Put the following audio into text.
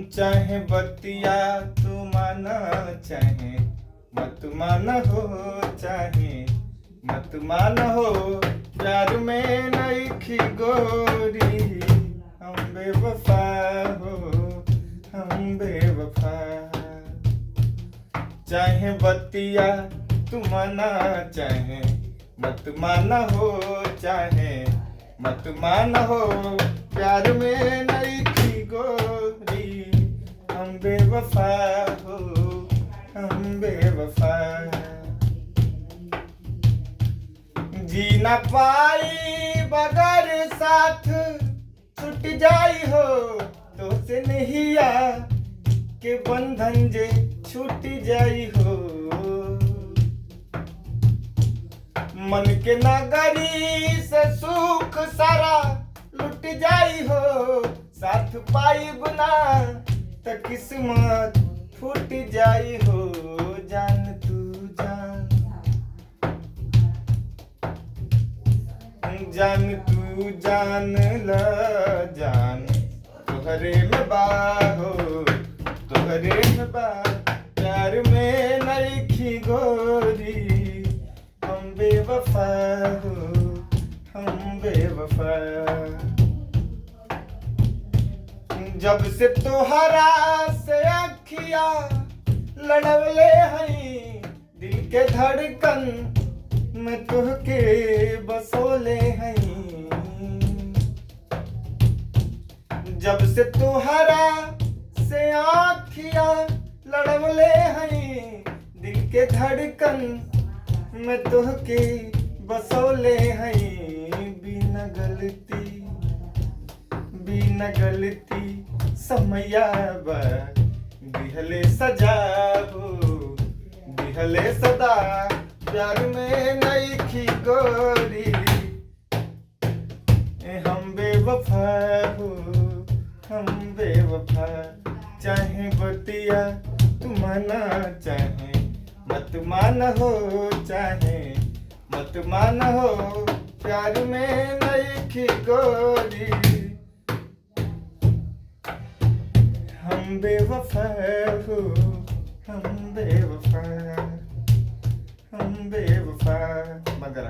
चाहे बतिया तू माना, चाहे मत माना हो, चाहे मत माना हो, प्यार में नइखी गोरी, हम बेवफा हो, हम बेवफा। चाहे बतिया तू माना, चाहे मत माना हो, चाहे मत माना हो, प्यार में नइखी गोरी, हम बेवफा हो, हम बेवफा। जी ना पाई बगर साथ छूट जाई हो, तो से नहिया के बंधन जे छूट जाई हो। मन के नगरी से सुख सारा लुट जाई हो, साथ पाई गुना त किस्मत फूट जाई हो। जान तू जान, जान तू जान ला जान, तोहरे में बा हो, तोहरे में बा, प्यार में नइखी गोरी, हम बेवफा हो, हम बेवफा। जब से तोहरा से अखिया लड़वले हई, दिल के धड़कन में तुहके बसोले हई। जब से तोहरा से आँखिया लड़वले हई, दिल के धड़कन में तुहके बसोले हई। बिना गलती, बिना गलती समया बा, दिहले सजा हो, दिहले सदा, प्यार में नइखी गोरी, हम बेवफा हो, हम बेवफा। चाहे बतिया तू माना, चाहे मत माना हो, चाहे मत माना हो, प्यार में नइखी गोरी, हम बेवफा हो, हम बेवफा, हम बेवफा। मगर